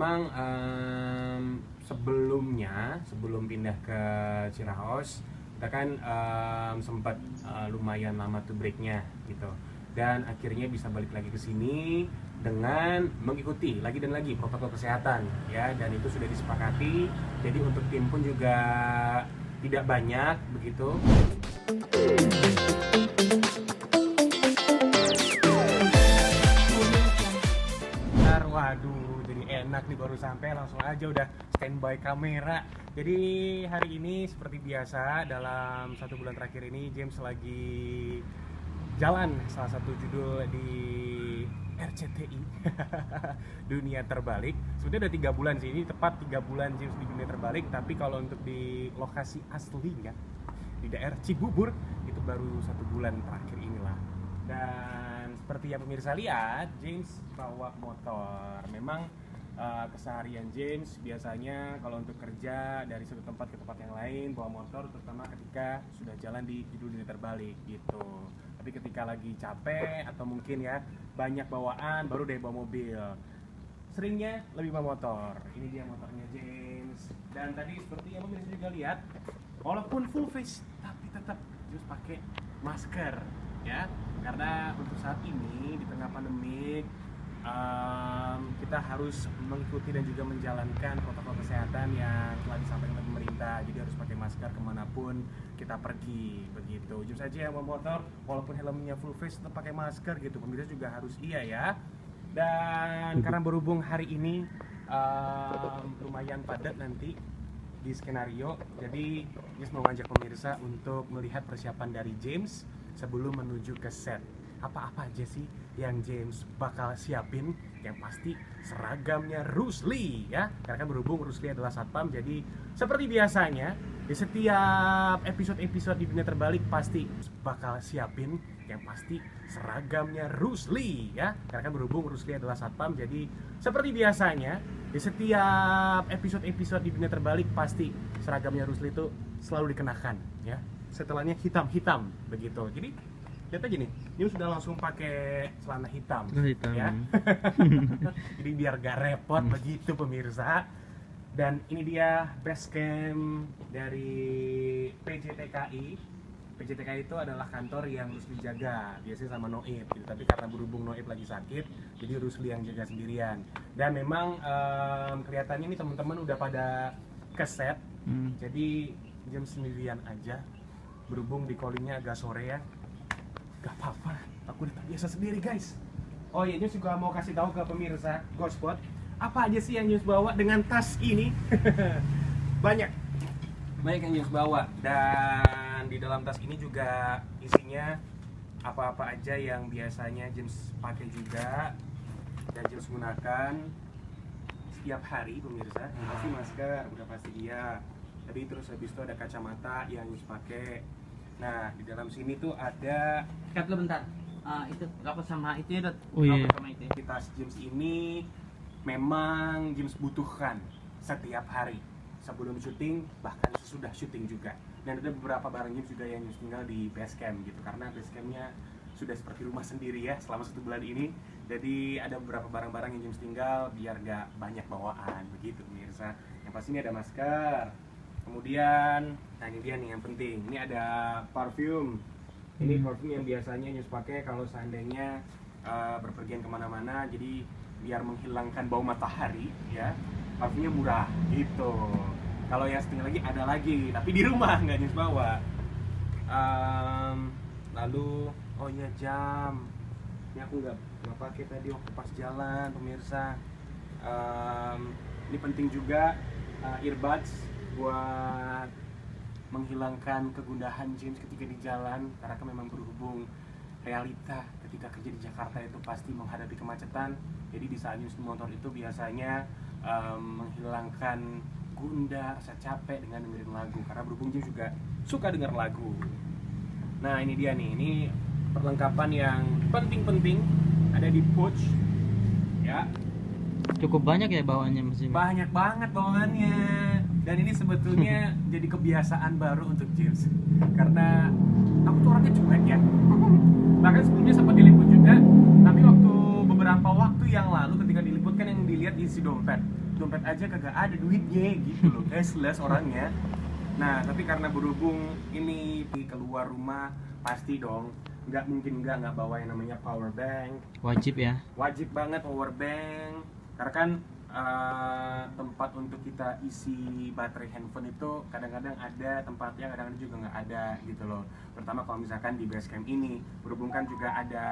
memang sebelum pindah ke Ciraos kita kan sempat lumayan lama tuh breaknya gitu, dan akhirnya bisa balik lagi ke sini dengan mengikuti lagi dan lagi protokol kesehatan ya, dan itu sudah disepakati. Jadi untuk tim pun juga tidak banyak begitu. Waduh, jadi enak nih, baru sampai langsung aja udah standby kamera. Jadi hari ini seperti biasa dalam 1 bulan terakhir ini James lagi jalan salah satu judul di RCTI Dunia Terbalik. Sebenarnya udah 3 bulan sih, ini tepat 3 bulan James di Dunia Terbalik. Tapi kalau untuk di lokasi aslinya di daerah Cibubur itu baru 1 bulan terakhir inilah. Dan seperti yang pemirsa lihat, James bawa motor. Memang keseharian James biasanya kalau untuk kerja dari satu tempat ke tempat yang lain bawa motor, terutama ketika sudah jalan di judul Dunia Terbalik gitu. Tapi ketika lagi capek atau mungkin ya banyak bawaan, baru deh bawa mobil. Seringnya lebih bawa motor. Ini dia motornya James. Dan tadi seperti yang pemirsa juga lihat, walaupun full face tapi tetap James pakai masker ya, karena untuk saat ini di tengah pandemik kita harus mengikuti dan juga menjalankan protokol kesehatan yang telah disampaikan oleh pemerintah. Jadi harus pakai masker kemanapun kita pergi begitu. Jujur saja yang bawa motor walaupun helmnya full face tetap pakai masker gitu. Pemirsa juga harus ya. Dan karena berhubung hari ini lumayan padat nanti di skenario, jadi James mau ngajak pemirsa untuk melihat persiapan dari James sebelum menuju ke set. Apa-apa aja sih yang James bakal siapin? Yang pasti seragamnya Bruce Lee ya, karena kan berhubung Bruce Lee adalah satpam. Jadi seperti biasanya di setiap episode di Dunia Terbalik pasti bakal siapin yang pasti seragamnya Bruce Lee ya, karena kan berhubung Bruce Lee adalah satpam. Jadi seperti biasanya di setiap episode di Dunia Terbalik pasti seragamnya Bruce Lee itu selalu dikenakan ya, setelahnya hitam begitu. Jadi lihat aja nih, ini sudah langsung pakai celana hitam ya. Jadi biar gak repot begitu pemirsa. Dan ini dia base camp dari PJTKI. PJTKI itu adalah kantor yang Rusli jaga biasanya sama Noib gitu. Tapi karena berhubung Noib lagi sakit, jadi Rusli yang jaga sendirian. Dan memang kelihatannya ini teman-teman udah pada ke set. Jadi jam sendirian aja, berhubung di callingnya agak sore ya. Gak apa-apa, aku udah terbiasa sendiri guys. Oh iya, James juga mau kasih tahu ke pemirsa Gospot apa aja sih yang James bawa dengan tas ini. banyak yang James bawa, dan di dalam tas ini juga isinya apa-apa aja yang biasanya James pakai juga dan James gunakan setiap hari pemirsa. Yang pasti masker, udah pasti dia. Tadi terus habis itu ada kacamata yang James pakai. Nah, di dalam sini tuh ada cut lu bentar. Itu rokok sama itu ya, Dot. Oh iya. Rokok sama itu. Di tas James ini memang James butuhkan setiap hari sebelum syuting, bahkan sesudah syuting juga. Dan ada beberapa barang James juga yang James tinggal di base camp gitu, karena base campnya sudah seperti rumah sendiri ya selama 1 bulan ini. Jadi ada beberapa barang-barang yang James tinggal biar gak banyak bawaan begitu pemirsa. Yang pasti ini ada masker. Kemudian, nah ini dia nih yang penting. Ini ada parfum. Ini parfum yang biasanya James pakai kalau seandainya berpergian kemana-mana. Jadi biar menghilangkan bau matahari ya. Parfumnya murah gitu. Kalau yang setengah lagi ada lagi, tapi di rumah nggak James bawa. Lalu, oh iya jam. Ini aku nggak pakai tadi waktu pas jalan pemirsa. Ini penting juga earbuds buat menghilangkan kegundahan James ketika di jalan, karena kan memang berhubung realita ketika kerja di Jakarta itu pasti menghadapi kemacetan. Jadi di saat James motor itu biasanya menghilangkan gundah, rasa capek dengan dengerin lagu, karena berhubung James juga suka denger lagu. Nah ini dia nih, ini perlengkapan yang penting-penting ada di pouch ya. Cukup banyak ya bawaannya mesin. Banyak banget bawaannya. Dan ini sebetulnya jadi kebiasaan baru untuk James, karena aku tuh orangnya cuek ya. Bahkan sebelumnya sempat diliput juga, tapi beberapa waktu yang lalu ketika diliput kan yang dilihat isi dompet. dompet aja kagak ada duitnya gitu loh, cashless orangnya. Nah tapi karena berhubung ini keluar rumah pasti dong nggak mungkin nggak bawa yang namanya power bank. Wajib ya. Wajib banget power bank karena kan tempat untuk kita isi baterai handphone itu kadang-kadang ada tempatnya, kadang-kadang juga nggak ada gitu loh. Pertama kalau misalkan di base camp ini berhubung kan juga ada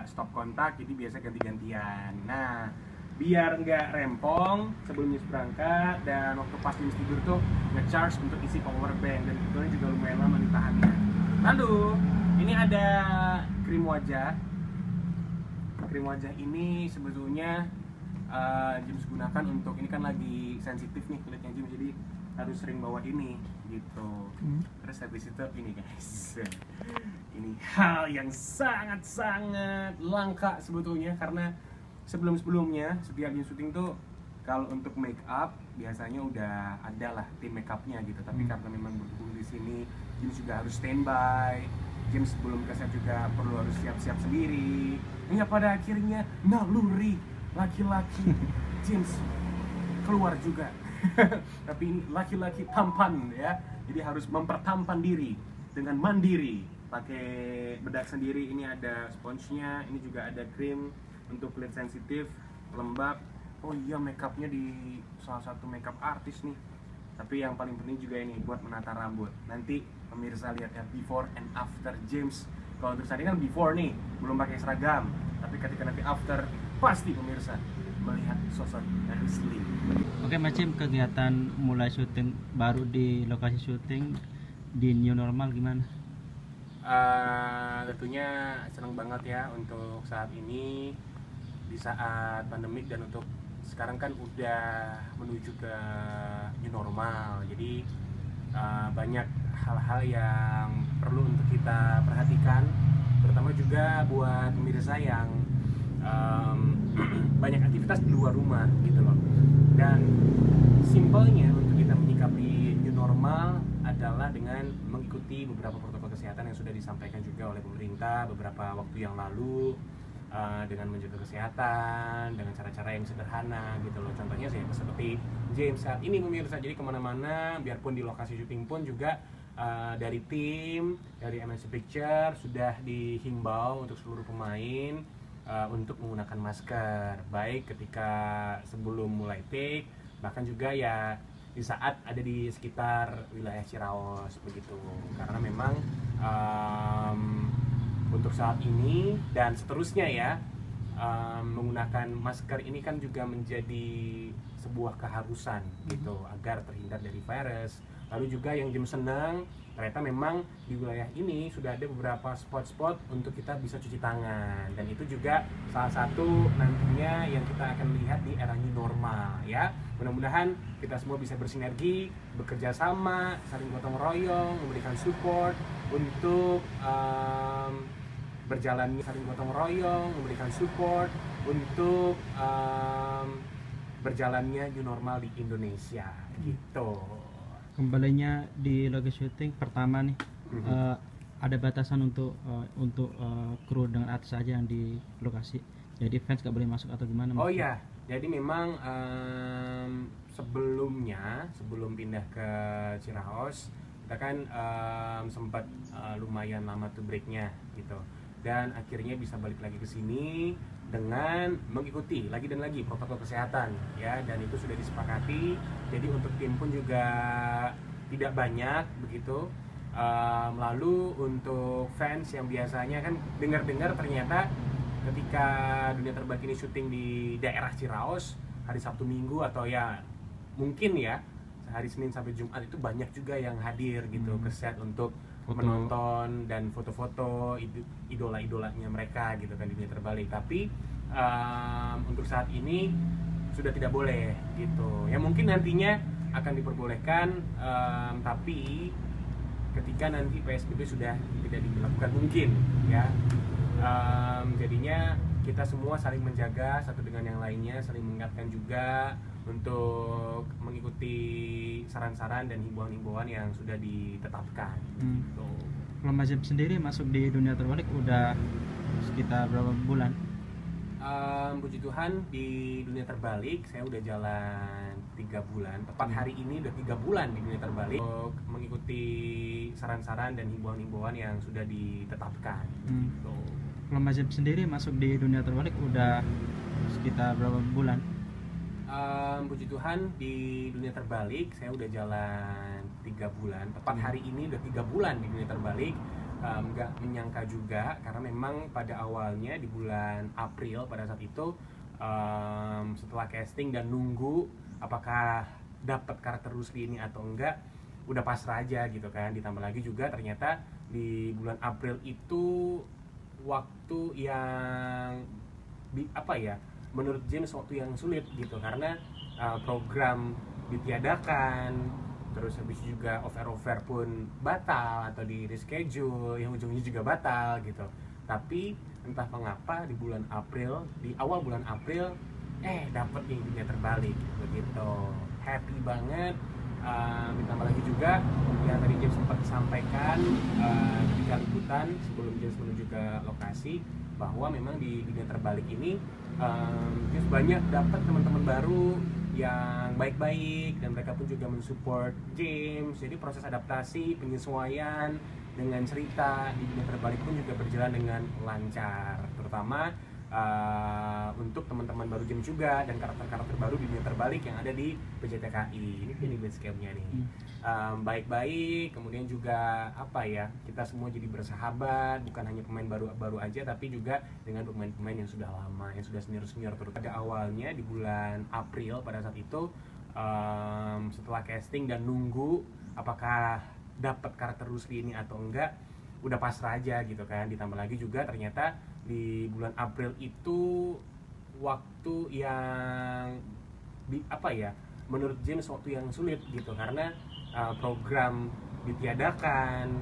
stop kontak, jadi biasa ganti-gantian. Nah biar nggak rempong sebelum berangkat dan waktu pas jam tidur tuh nge-charge untuk isi power bank, dan kebetulan juga lumayan lama ditahannya. Lalu ini ada krim wajah. Krim wajah ini sebetulnya James gunakan untuk, ini kan lagi sensitif nih kulitnya James, jadi harus sering bawa ini gitu. Terus habis itu ini guys, ini hal yang sangat-sangat langka sebetulnya, karena sebelum-sebelumnya setiap James syuting tuh kalau untuk make up biasanya udah ada lah tim make upnya gitu, tapi karena memang berhubung di sini James juga harus standby. James sebelum ke set juga perlu harus siap-siap sendiri. Hingga pada akhirnya naluri laki-laki James keluar juga. Tapi ini laki-laki tampan ya, jadi harus mempertampan diri dengan mandiri, pakai bedak sendiri. Ini ada sponsnya, ini juga ada krim untuk kulit sensitif, lembab. Oh iya, makeupnya di salah satu makeup artis nih. Tapi yang paling penting juga ini buat menata rambut. Nanti pemirsa lihat ya before and after James. Kalau untuk saat ini kan before nih, belum pakai seragam. Tapi ketika nanti after, pasti pemirsa melihat sosok Rusli. Oke Mas Jim, kegiatan mulai syuting baru di lokasi syuting di new normal gimana? Tentunya senang banget ya untuk saat ini di saat pandemik, dan untuk sekarang kan udah menuju ke new normal. Jadi banyak hal-hal yang perlu untuk kita perhatikan, terutama juga buat pemirsa yang banyak aktivitas di luar rumah gitu loh. Dan simpelnya untuk kita menyikapi new normal adalah dengan mengikuti beberapa protokol kesehatan yang sudah disampaikan juga oleh pemerintah beberapa waktu yang lalu, dengan menjaga kesehatan dengan cara-cara yang sederhana gitu loh. Contohnya sih seperti James saat ini pemirsa, jadi kemana-mana biarpun di lokasi syuting pun juga dari tim dari MNC Picture sudah dihimbau untuk seluruh pemain untuk menggunakan masker, baik ketika sebelum mulai take, bahkan juga ya di saat ada di sekitar wilayah Ciraos begitu. Karena memang untuk saat ini dan seterusnya ya, menggunakan masker ini kan juga menjadi sebuah keharusan gitu agar terhindar dari virus. Lalu juga yang James senang, ternyata memang di wilayah ini sudah ada beberapa spot-spot untuk kita bisa cuci tangan, dan itu juga salah satu nantinya yang kita akan lihat di era new normal ya. Mudah-mudahan kita semua bisa bersinergi, bekerja sama, saling gotong royong, memberikan support untuk berjalannya, saling gotong royong, memberikan support untuk berjalannya new normal di Indonesia gitu. Kembalinya di lokasi syuting pertama nih, ada batasan untuk kru dengan artis saja yang di lokasi, jadi fans gak boleh masuk atau gimana? Oh iya, jadi memang sebelum pindah ke Ciraos kita kan sempat lumayan lama tuh breaknya gitu, dan akhirnya bisa balik lagi ke sini dengan mengikuti lagi dan lagi protokol kesehatan ya, dan itu sudah disepakati. Jadi untuk tim pun juga tidak banyak begitu. Lalu untuk fans yang biasanya kan dengar-dengar ternyata ketika Dunia Terbalik ini syuting di daerah Ciraos hari Sabtu Minggu atau ya mungkin ya hari Senin sampai Jumat, itu banyak juga yang hadir gitu ke set untuk menonton dan foto-foto idola-idolanya mereka gitu kan di Dunia Terbalik. Tapi untuk saat ini sudah tidak boleh gitu ya, mungkin nantinya akan diperbolehkan, tapi ketika nanti PSBB sudah tidak diberlakukan mungkin ya. Jadinya kita semua saling menjaga satu dengan yang lainnya, saling mengingatkan juga untuk mengikuti saran-saran dan himbauan-himbauan yang sudah ditetapkan. Gitu. Kalau Mas Jim sendiri masuk di Dunia Terbalik udah sekitar berapa bulan? Puji Tuhan di dunia terbalik saya udah jalan 3 bulan. Tepat hari ini udah 3 bulan di dunia terbalik untuk mengikuti saran-saran dan himbauan-himbauan yang sudah ditetapkan. Gitu. Kalau Mas James sendiri masuk di dunia terbalik udah sekitar berapa bulan? Puji Tuhan di dunia terbalik saya udah jalan 3 bulan. Tepat hari ini udah 3 bulan di dunia terbalik. Nggak menyangka juga karena memang pada awalnya di bulan April pada saat itu setelah casting dan nunggu apakah dapat karakter Rusli ini atau enggak, udah pasrah aja gitu kan. Ditambah lagi juga ternyata di bulan April itu waktu yang menurut James waktu yang sulit gitu karena program ditiadakan, terus habis juga offer pun batal atau di reschedule yang ujungnya juga batal gitu. Tapi entah mengapa di bulan April, di awal bulan April dapet nih dunia terbalik begitu. Happy banget. Ditambah lagi juga yang tadi James sempat sampaikan ketika liputan sebelum James menuju ke lokasi bahwa memang di dunia terbalik ini James banyak dapat teman-teman baru yang baik-baik dan mereka pun juga mensupport James. Jadi proses adaptasi, penyesuaian dengan cerita di dunia terbalik pun juga berjalan dengan lancar, terutama untuk teman-teman baru James juga dan karakter-karakter baru di dunia terbalik yang ada di PJTKI. Ini base camp-nya nih. Baik-baik, kemudian juga kita semua jadi bersahabat, bukan hanya pemain baru aja tapi juga dengan pemain-pemain yang sudah lama, yang sudah senior terus. Pada awalnya di bulan April pada saat itu setelah casting dan nunggu apakah dapat karakter Rusli ini atau enggak, udah pasrah aja gitu kan. Ditambah lagi juga ternyata di bulan April itu waktu yang menurut James waktu yang sulit gitu karena program ditiadakan,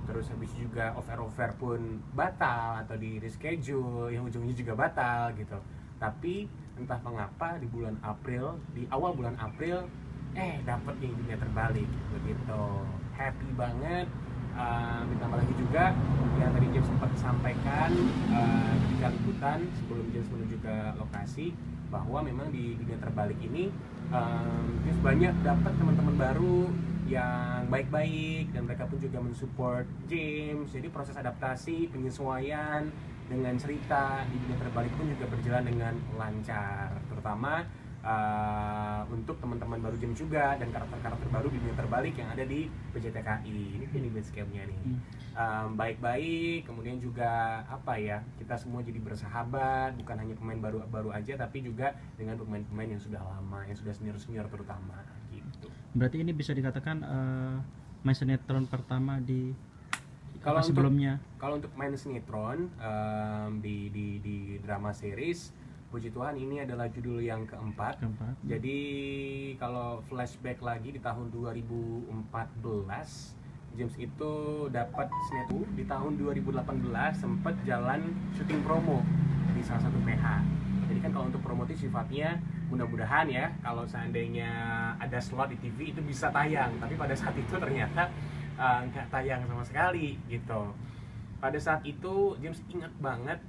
terus habis juga offer pun batal atau di reschedule yang ujungnya juga batal gitu. Tapi entah mengapa di bulan April, di awal bulan April dapet nih dunia terbalik begitu. Happy banget. Ditambah lagi juga yang tadi James sempat sampaikan ketika liputan sebelum James menuju ke lokasi bahwa memang di dunia terbalik ini James banyak dapat teman-teman baru yang baik-baik dan mereka pun juga mensupport James. Jadi proses adaptasi, penyesuaian dengan cerita di dunia terbalik pun juga berjalan dengan lancar, terutama untuk teman-teman baru James juga dan karakter-karakter baru di dunia terbalik yang ada di PJTKI. Ini base camp-nya nih. Baik-baik, kemudian juga kita semua jadi bersahabat, bukan hanya pemain baru aja tapi juga dengan pemain-pemain yang sudah lama, yang sudah senior terutama gitu. Berarti ini bisa dikatakan main sinetron pertama di kalau sebelumnya. Kalau untuk main sinetron di drama series, puji Tuhan ini adalah judul yang keempat. Jadi kalau flashback lagi di tahun 2014, James itu dapat sinetron. Di tahun 2018 sempat jalan syuting promo di salah satu PH. Jadi kan kalau untuk promo itu sifatnya mudah-mudahan ya kalau seandainya ada slot di TV itu bisa tayang. Tapi pada saat itu ternyata nggak tayang sama sekali gitu. Pada saat itu James ingat banget.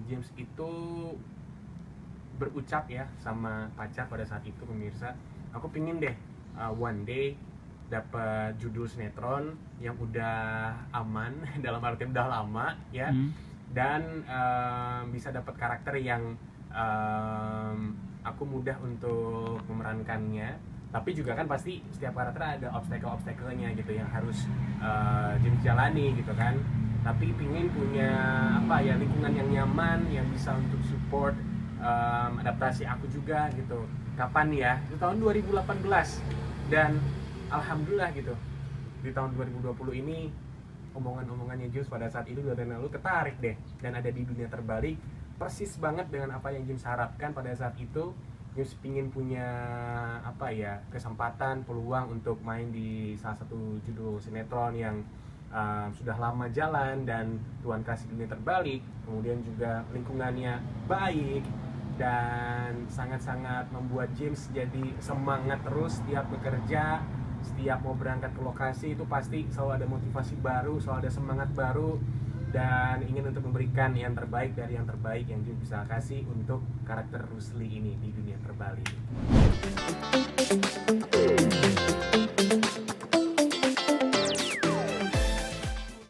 James itu berucap ya sama pacar pada saat itu, pemirsa, aku pingin deh one day dapat judul sinetron yang udah aman dalam arti udah lama ya, dan bisa dapat karakter yang aku mudah untuk memerankannya. Tapi juga kan pasti setiap karakter ada obstacle-nya gitu yang harus James jalani gitu kan. Tapi pingin punya lingkungan yang nyaman yang bisa untuk support adaptasi aku juga gitu. Kapan ya? Itu tahun 2018 dan alhamdulillah gitu di tahun 2020 ini omongan-omongannya James pada saat itu 2 tahun lalu ketarik deh dan ada di dunia terbalik persis banget dengan apa yang James harapkan pada saat itu. James pingin punya kesempatan, peluang untuk main di salah satu judul sinetron yang sudah lama jalan dan Tuhan kasih dunia terbalik, kemudian juga lingkungannya baik dan sangat-sangat membuat James jadi semangat terus setiap bekerja, setiap mau berangkat ke lokasi itu pasti selalu ada motivasi baru, selalu ada semangat baru dan ingin untuk memberikan yang terbaik dari yang terbaik yang James bisa kasih untuk karakter Rusli ini di dunia terbalik.